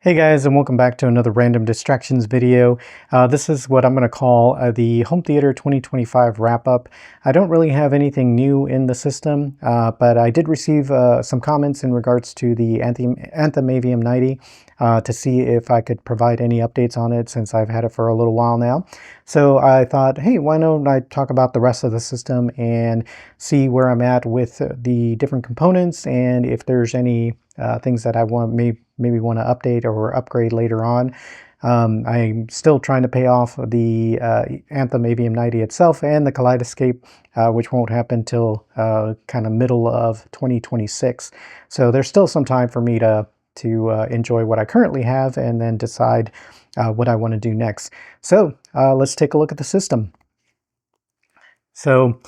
Hey guys, and welcome back to another random distractions video. This is what I'm going to call the Home Theater 2025 wrap-up. I don't really have anything new in the system, but I did receive some comments in regards to the Anthem AVM 90 to see if I could provide any updates on it since I've had it for a little while now. So I thought, hey, why don't I talk about the rest of the system and see where I'm at with the different components and if there's any things that I maybe want to update or upgrade later on. I'm still trying to pay off the Anthem AVM 90 itself and the Kaleidescape, which won't happen till kind of middle of 2026. So there's still some time for me to enjoy what I currently have and then decide what I want to do next. So let's take a look at the system. So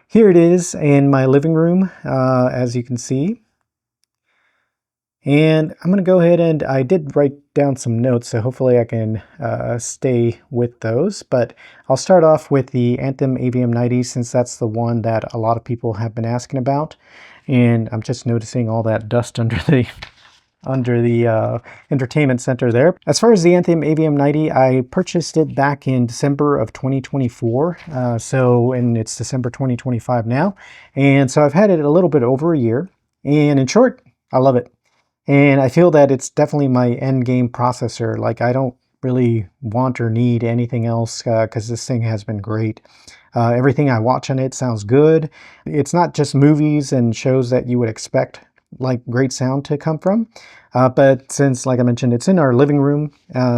here it is in my living room, as you can see. And I'm going to go ahead and I did write down some notes, so hopefully I can stay with those. But I'll start off with the Anthem AVM 90 since that's the one that a lot of people have been asking about. And I'm just noticing all that dust under the entertainment center there. As far as the Anthem AVM 90, I purchased it back in December of 2024. And it's December 2025 now. And so I've had it a little bit over a year. And in short, I love it. And I feel that it's definitely my end game processor. Like, I don't really want or need anything else because this thing has been great. Everything I watch on it sounds good. It's not just movies and shows that you would expect like great sound to come from. But since, like I mentioned, it's in our living room,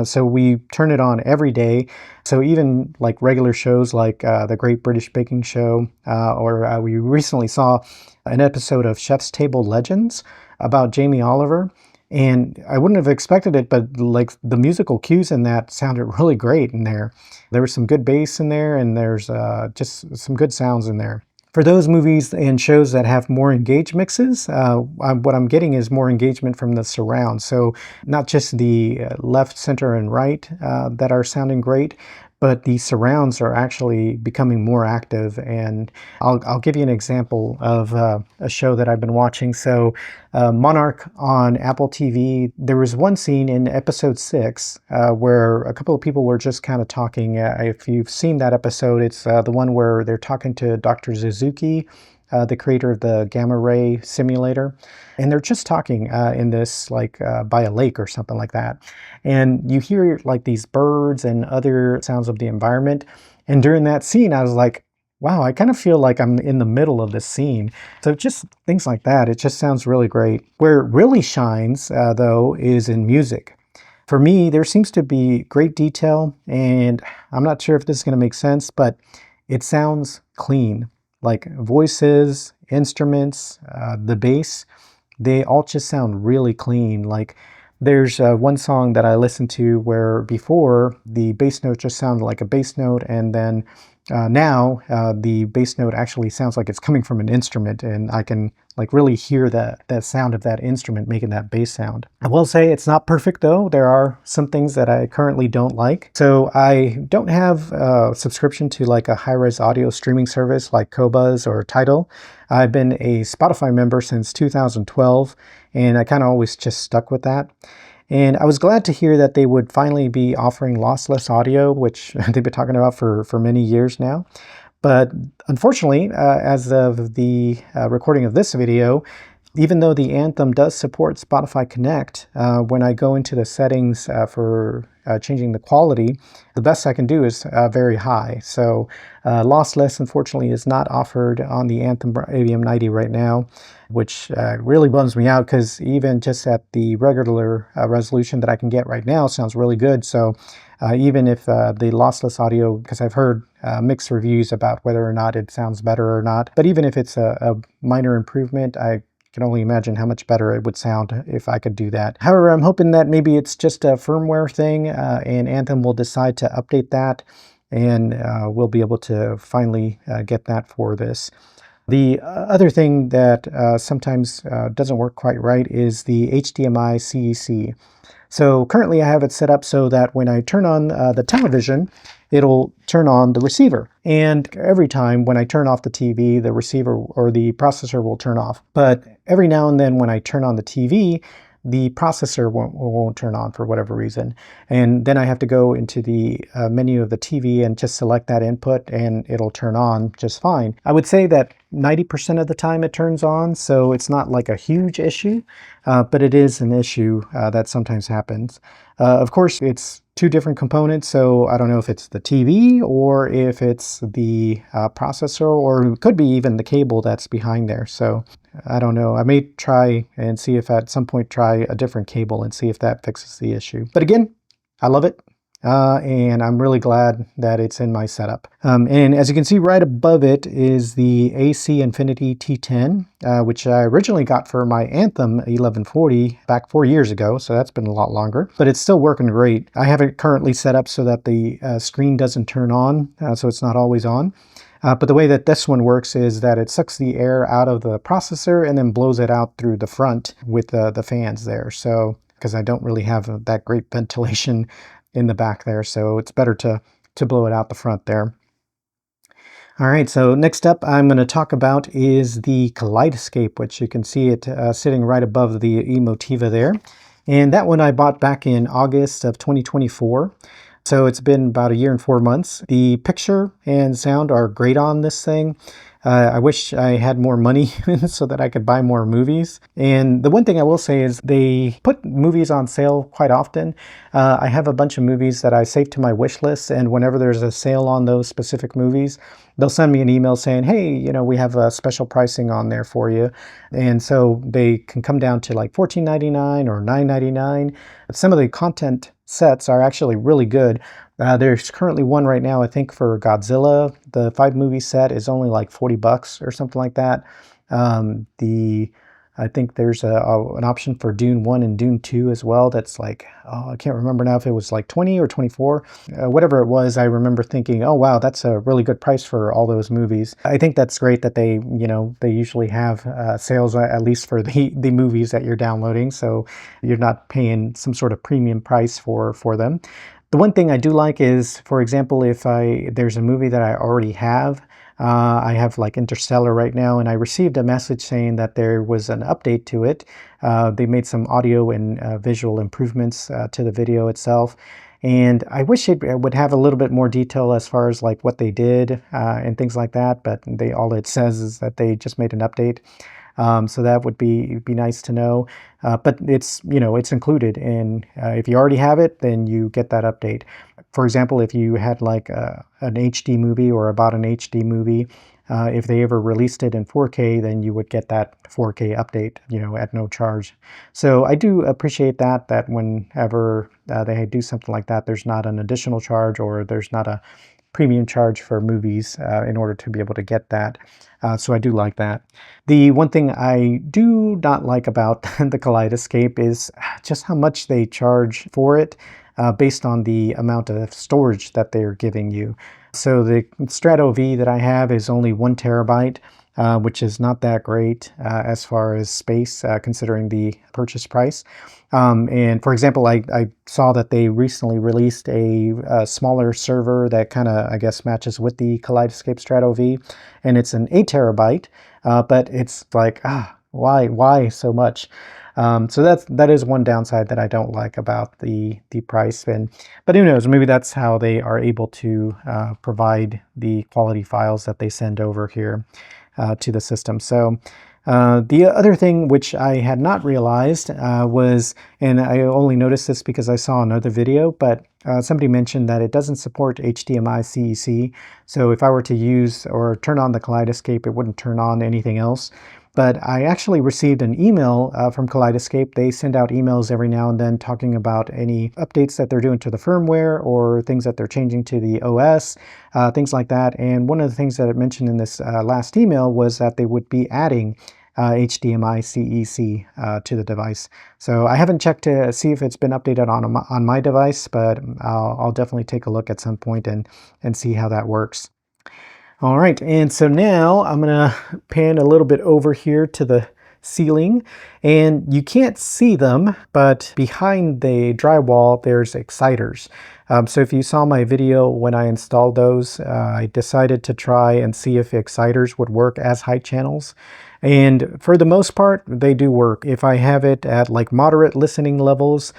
so we turn it on every day. So even like regular shows like the Great British Baking Show, or we recently saw an episode of Chef's Table Legends about Jamie Oliver. And I wouldn't have expected it, but like the musical cues in that sounded really great in there. There was some good bass in there, and there's just some good sounds in there. For those movies and shows that have more engaged mixes, what I'm getting is more engagement from the surround. So not just the left, center, and right that are sounding great, but the surrounds are actually becoming more active. And I'll give you an example of a show that I've been watching. So Monarch on Apple TV, there was one scene in episode 6 where a couple of people were just kind of talking. If you've seen that episode, it's the one where they're talking to Dr. Suzuki, the creator of the gamma ray simulator. And they're just talking in this, like by a lake or something like that. And you hear like these birds and other sounds of the environment. And during that scene, I was like, wow, I kind of feel like I'm in the middle of this scene. So just things like that, it just sounds really great. Where it really shines, though, is in music. For me, there seems to be great detail, and I'm not sure if this is going to make sense, but it sounds clean. Like voices, instruments, the bass, they all just sound really clean. Like there's one song that I listened to where before the bass note just sounded like a bass note, and then now the bass note actually sounds like it's coming from an instrument, and I can like really hear that sound of that instrument making that bass sound. I will say it's not perfect though. There are some things that I currently don't like. So I don't have a subscription to like a high-res audio streaming service like Qobuz or Tidal. I've been a Spotify member since 2012, and I kind of always just stuck with that. And I was glad to hear that they would finally be offering lossless audio, which they've been talking about for many years now. But unfortunately, as of the recording of this video, even though the Anthem does support Spotify Connect, when I go into the settings for changing the quality, the best I can do is very high. So lossless, unfortunately, is not offered on the Anthem AVM 90 right now, which really bums me out because even just at the regular resolution that I can get right now sounds really good. So even if the lossless audio, because I've heard mixed reviews about whether or not it sounds better or not, but even if it's a minor improvement, I can only imagine how much better it would sound if I could do that. However, I'm hoping that maybe it's just a firmware thing and Anthem will decide to update that, and we'll be able to finally get that for this. The other thing that sometimes doesn't work quite right is the HDMI CEC. So currently I have it set up so that when I turn on the television, it'll turn on the receiver. And every time when I turn off the TV, the receiver or the processor will turn off. But every now and then when I turn on the TV, the processor won't turn on for whatever reason. And then I have to go into the menu of the TV and just select that input, and it'll turn on just fine. I would say that 90% of the time it turns on, so it's not like a huge issue, but it is an issue that sometimes happens. Of course, it's two different components, so I don't know if it's the TV or if it's the processor, or it could be even the cable that's behind there. So I don't know. I may try and see if at some point try a different cable and see if that fixes the issue. But again, I love it. And I'm really glad that it's in my setup. And as you can see, right above it is the AC Infinity T10, which I originally got for my Anthem 1140 back 4 years ago, so that's been a lot longer, but it's still working great. I have it currently set up so that the screen doesn't turn on, so it's not always on. But the way that this one works is that it sucks the air out of the processor and then blows it out through the front with the fans there. So, because I don't really have that great ventilation in the back there, so it's better to blow it out the front there. All right, so next up I'm going to talk about is the Kaleidescape, which you can see it sitting right above the Emotiva there. And that one I bought back in August of 2024. So it's been about 1 year and 4 months. The picture and sound are great on this thing. I wish I had more money so that I could buy more movies. And the one thing I will say is they put movies on sale quite often. I have a bunch of movies that I save to my wish list, and whenever there's a sale on those specific movies, they'll send me an email saying, hey, you know, we have a special pricing on there for you. And so they can come down to like $14.99 or $9.99. Some of the content sets are actually really good. There's currently one right now, I think, for Godzilla. The 5-movie set is only like $40 or something like that. I think there's an option for Dune 1 and Dune 2 as well. That's like, oh, I can't remember now if it was like 20 or 24. Whatever it was, I remember thinking, oh wow, that's a really good price for all those movies. I think that's great that they, you know, they usually have sales at least for the movies that you're downloading, so you're not paying some sort of premium price for them. The one thing I do like is, for example, if there's a movie that I already have, I have like Interstellar right now, and I received a message saying that there was an update to it. They made some audio and visual improvements to the video itself. And I wish it would have a little bit more detail as far as like what they did and things like that, but all it says is that they just made an update. So that would be nice to know, but it's, you know, it's included, and if you already have it, then you get that update. For example, if you had like an HD movie or bought an HD movie, if they ever released it in 4K, then you would get that 4K update, you know, at no charge. So I do appreciate that whenever they do something like that, there's not an additional charge, or there's not a premium charge for movies in order to be able to get that. So I do like that. The one thing I do not like about the Kaleidescape is just how much they charge for it based on the amount of storage that they're giving you. So the Strato V that I have is only 1 terabyte, which is not that great as far as space, considering the purchase price. And for example, I saw that they recently released a smaller server that kind of, I guess, matches with the Kaleidescape Strato V, and it's an 8 terabyte, but it's like, why so much? So that is one downside that I don't like about the price. But who knows, maybe that's how they are able to provide the quality files that they send over here to the system. So the other thing which I had not realized was, and I only noticed this because I saw another video, but somebody mentioned that it doesn't support HDMI CEC. So if I were to use or turn on the Kaleidescape, it wouldn't turn on anything else. But I actually received an email from Kaleidescape. They send out emails every now and then talking about any updates that they're doing to the firmware or things that they're changing to the OS, things like that. And one of the things that it mentioned in this last email was that they would be adding HDMI CEC to the device. So I haven't checked to see if it's been updated on my device, but I'll definitely take a look at some point and see how that works. All right, and so now I'm gonna pan a little bit over here to the ceiling, and you can't see them, but behind the drywall there's exciters. So if you saw my video when I installed those, I decided to try and see if exciters would work as height channels. And for the most part, they do work. If I have it at like moderate listening levels,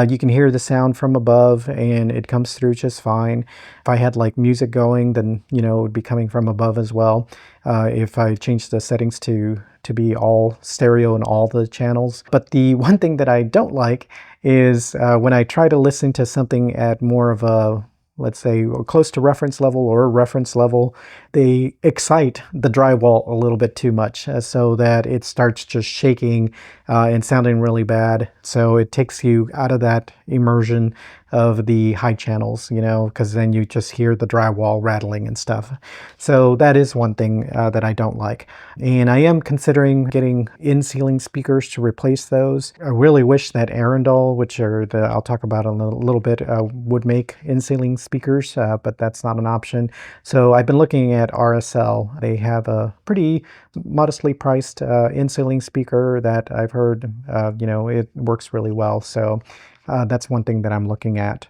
you can hear the sound from above and it comes through just fine. If I had like music going, then, you know, it would be coming from above as well. If I change the settings to be all stereo in all the channels. But the one thing that I don't like is when I try to listen to something at more of a, let's say, close to reference level or reference level, they excite the drywall a little bit too much so that it starts just shaking and sounding really bad. So it takes you out of that immersion of the high channels, you know, because then you just hear the drywall rattling and stuff. So that is one thing that I don't like. And I am considering getting in-ceiling speakers to replace those. I really wish that Arendal, which are the, I'll talk about in a little bit, would make in-ceiling speakers, but that's not an option. So I've been looking at RSL. They have a pretty modestly priced in-ceiling speaker that I've heard, you know, it works really well. So that's one thing that I'm looking at.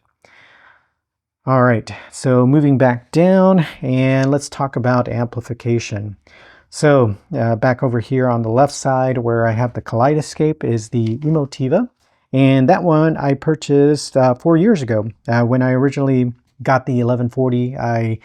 All right, so moving back down, and let's talk about amplification. So back over here on the left side where I have the Kaleidescape is the Emotiva. And that one I purchased 4 years ago. When I originally got the 1140, I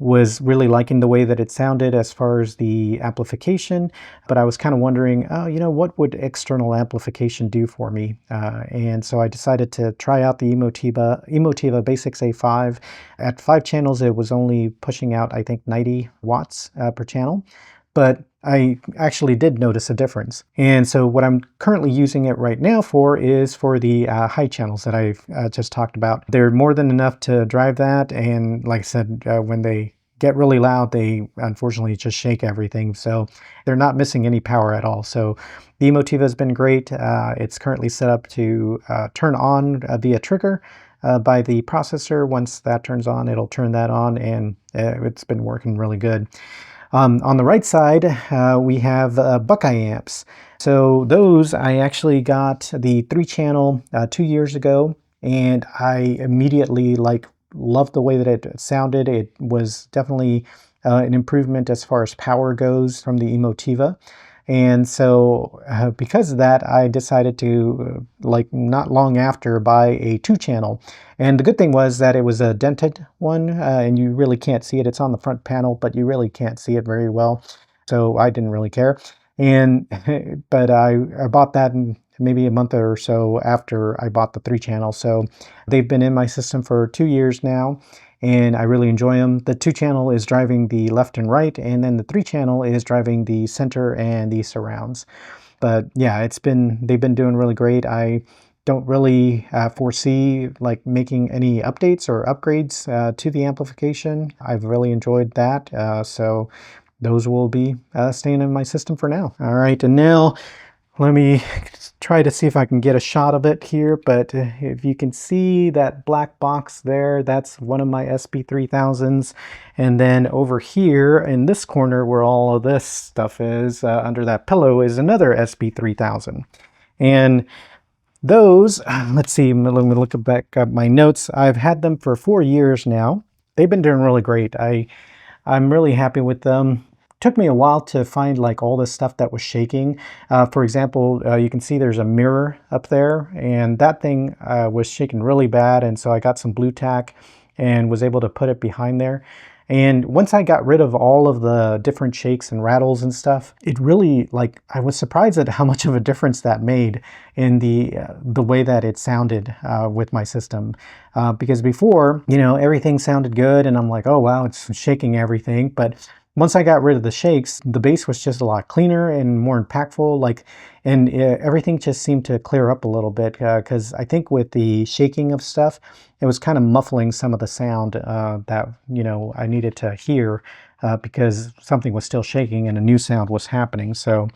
was really liking the way that it sounded as far as the amplification, but I was kind of wondering, oh, you know, what would external amplification do for me? And so I decided to try out the Emotiva BasX A5. At 5 channels, it was only pushing out, I think, 90 watts per channel, but I actually did notice a difference. And so what I'm currently using it right now for is for the high channels that I've just talked about. They're more than enough to drive that, and like I said, when they get really loud, they unfortunately just shake everything. So they're not missing any power at all. So the Emotiva has been great. It's currently set up to turn on via trigger by the processor. Once that turns on, it'll turn that on, and it's been working really good. On the right side, we have Buckeye amps. So those I actually got the 3-channel 2 years ago, and I immediately loved the way that it sounded. It was definitely an improvement as far as power goes from the Emotiva. And so because of that, I decided to, not long after, buy a 2-channel. And the good thing was that it was a dented one, and you really can't see it. It's on the front panel, but you really can't see it very well. So I didn't really care. And but I bought that maybe a month or so after I bought the 3-channel. So they've been in my system for 2 years now, and I really enjoy them. The 2-channel is driving the left and right, and then the 3-channel is driving the center and the surrounds. But yeah, they've been doing really great. I don't really foresee making any updates or upgrades to the amplification. I've really enjoyed that. So those will be staying in my system for now. All right, and now let me try to see if I can get a shot of it here, but if you can see that black box there, that's one of my SB-3000s. And then over here in this corner where all of this stuff is, under that pillow, is another SB-3000. And those, let's see, let me look back at my notes. I've had them for 4 years now. They've been doing really great. I'm really happy with them. Took me a while to find all this stuff that was shaking. For example, you can see there's a mirror up there, and that thing was shaking really bad, and so I got some blue tack and was able to put it behind there. And once I got rid of all of the different shakes and rattles and stuff, it really, I was surprised at how much of a difference that made in the way that it sounded with my system. Because before, you know, everything sounded good, and I'm like, oh wow, it's shaking everything. But once I got rid of the shakes, the bass was just a lot cleaner and more impactful, and everything just seemed to clear up a little bit, because I think with the shaking of stuff, it was kind of muffling some of the sound that, you know, I needed to hear because something was still shaking and a new sound was happening. So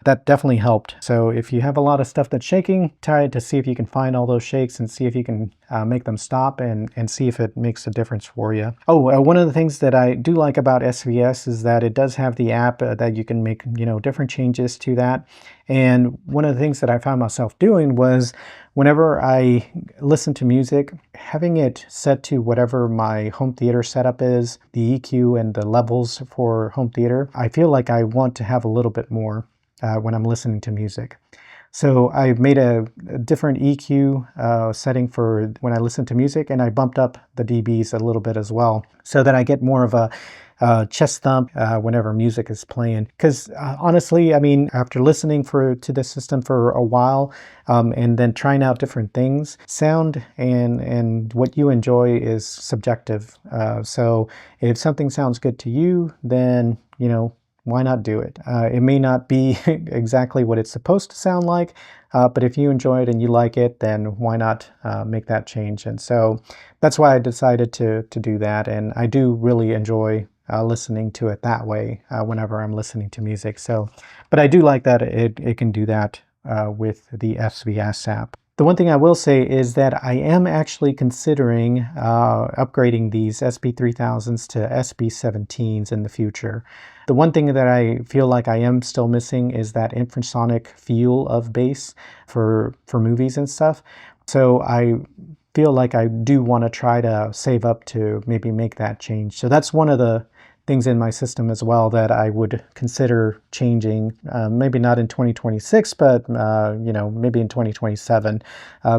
that definitely helped. So if you have a lot of stuff that's shaking, try it to see if you can find all those shakes and see if you can make them stop and see if it makes a difference for you. Oh, one of the things that I do like about SVS is that it does have the app that you can make, you know, different changes to that. And one of the things that I found myself doing was whenever I listen to music, having it set to whatever my home theater setup is, the EQ and the levels for home theater, I feel like I want to have a little bit more when I'm listening to music. So I made a different EQ setting for when I listen to music, and I bumped up the dBs a little bit as well, so that I get more of a chest thump whenever music is playing. Because honestly, I mean, after listening to this system for a while and then trying out different things, sound and what you enjoy is subjective. So if something sounds good to you, then, you know, why not do it? It may not be exactly what it's supposed to sound like, but if you enjoy it and you like it, then why not make that change? And so that's why I decided to do that. And I do really enjoy listening to it that way whenever I'm listening to music. So, but I do like that it can do that with the SVS app. The one thing I will say is that I am actually considering upgrading these SB-3000s to SB-17s in the future. The one thing that I feel like I am still missing is that infrasonic feel of bass for movies and stuff. So I feel like I do want to try to save up to maybe make that change. So that's one of the things in my system as well that I would consider changing, maybe not in 2026, but you know, maybe in 2027,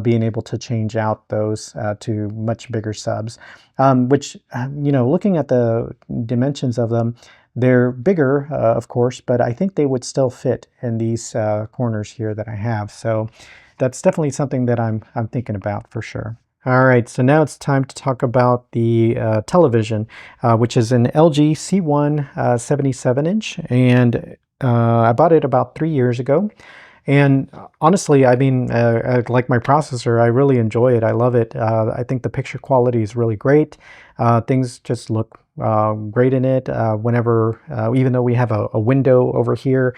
being able to change out those to much bigger subs, which, you know, looking at the dimensions of them, they're bigger, of course, but I think they would still fit in these corners here that I have. So that's definitely something that I'm thinking about for sure. All right, so now it's time to talk about the television, which is an LG C1 77-inch, and I bought it about 3 years ago. And honestly, I mean, like my processor, I really enjoy it. I love it. I think the picture quality is really great. Things just look great in it. Whenever, even though we have a window over here,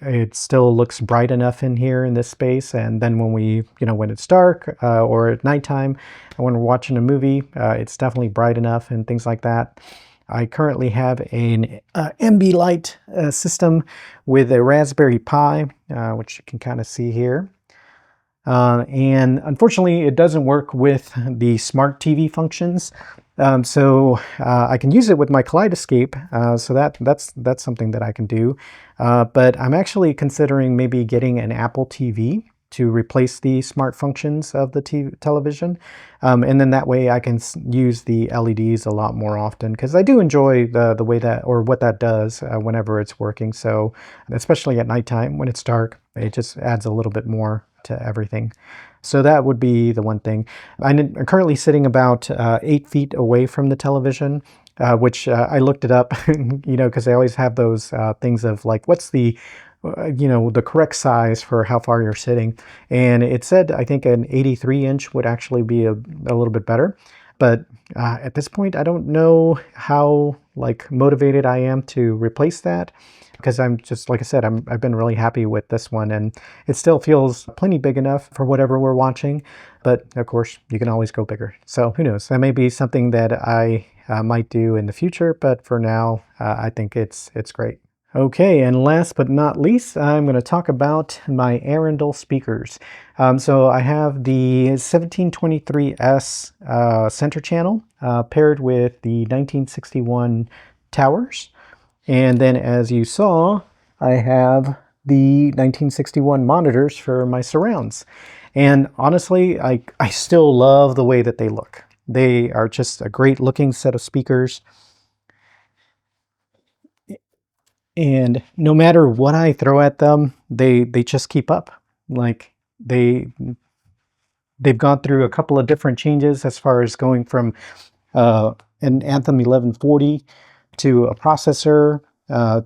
it still looks bright enough in here in this space. And then when we, you know, when it's dark or at nighttime, when we're watching a movie, it's definitely bright enough and things like that. I currently have an Ambilight system with a Raspberry Pi, which you can kind of see here. And unfortunately, it doesn't work with the smart TV functions. So I can use it with my Kaleidescape, so that's something that I can do. But I'm actually considering maybe getting an Apple TV to replace the smart functions of the television. And then that way I can use the LEDs a lot more often, because I do enjoy the way that, or what that does whenever it's working. So especially at nighttime when it's dark, it just adds a little bit more to everything. So that would be the one thing. I'm currently sitting about 8 feet away from the television, which I looked it up, you know, because they always have those things of like, what's the you know, the correct size for how far you're sitting. And it said, I think an 83-inch would actually be a little bit better. But at this point, I don't know how like motivated I am to replace that, because I'm just, like I said, I've been really happy with this one, and it still feels plenty big enough for whatever we're watching. But of course, you can always go bigger. So who knows? That may be something that I might do in the future. But for now, I think it's great. Okay, and last but not least, I'm going to talk about my Arendal speakers. So I have the 1723S center channel paired with the 1961 towers. And then as you saw, I have the 1961 monitors for my surrounds. And honestly, I still love the way that they look. They are just a great looking set of speakers. And no matter what I throw at them, they just keep up. Like they've gone through a couple of different changes as far as going from an Anthem 1140 to a processor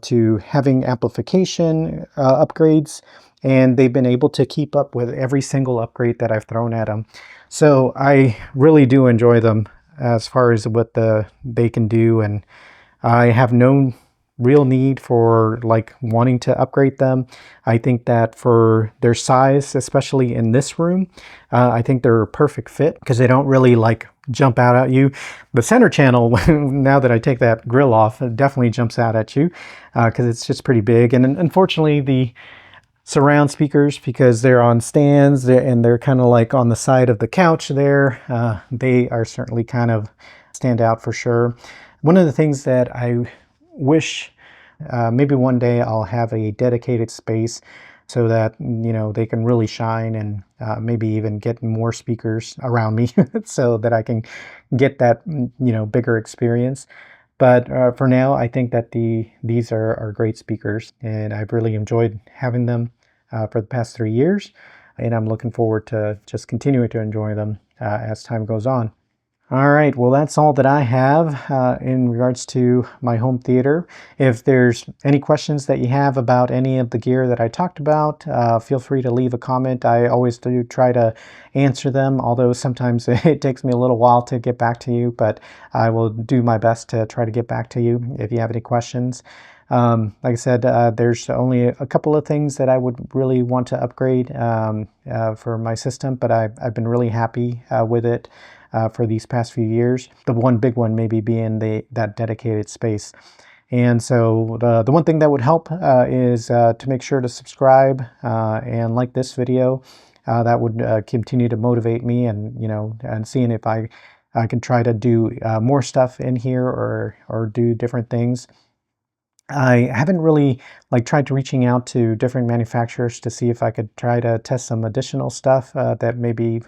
to having amplification upgrades, and they've been able to keep up with every single upgrade that I've thrown at them. So I really do enjoy them as far as what they can do, and I have no real need for like wanting to upgrade them. I think that for their size, especially in this room, I think they're a perfect fit because they don't really like jump out at you. The center channel, now that I take that grill off, it definitely jumps out at you because it's just pretty big. And unfortunately, the surround speakers, because they're on stands and they're kind of like on the side of the couch there, they are certainly kind of stand out for sure. One of the things that I wish maybe one day I'll have a dedicated space so that, you know, they can really shine, and maybe even get more speakers around me so that I can get that, you know, bigger experience. But for now, I think that these are great speakers, and I've really enjoyed having them for the past 3 years, and I'm looking forward to just continuing to enjoy them as time goes on. All right, well, that's all that I have in regards to my home theater. If there's any questions that you have about any of the gear that I talked about, feel free to leave a comment. I always do try to answer them, although sometimes it takes me a little while to get back to you, but I will do my best to try to get back to you if you have any questions. Like I said, there's only a couple of things that I would really want to upgrade for my system, but I've been really happy with it for these past few years. The one big one maybe being that dedicated space. And so the one thing that would help is to make sure to subscribe and like this video. That would continue to motivate me, and, you know, and seeing if I can try to do more stuff in here or do different things. I haven't really like tried to reaching out to different manufacturers to see if I could try to test some additional stuff that maybe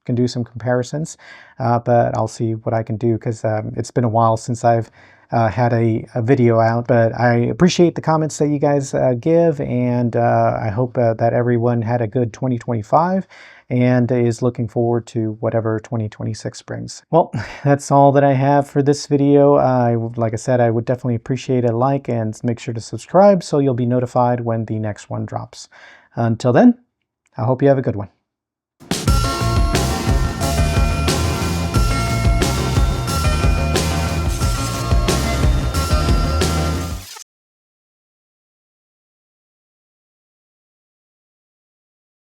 can do some comparisons, but I'll see what I can do, because it's been a while since I've had a video out. But I appreciate the comments that you guys give, and I hope that everyone had a good 2025 and is looking forward to whatever 2026 brings. Well, that's all that I have for this video. Like I said, I would definitely appreciate a like, and make sure to subscribe so you'll be notified when the next one drops. Until then, I hope you have a good one.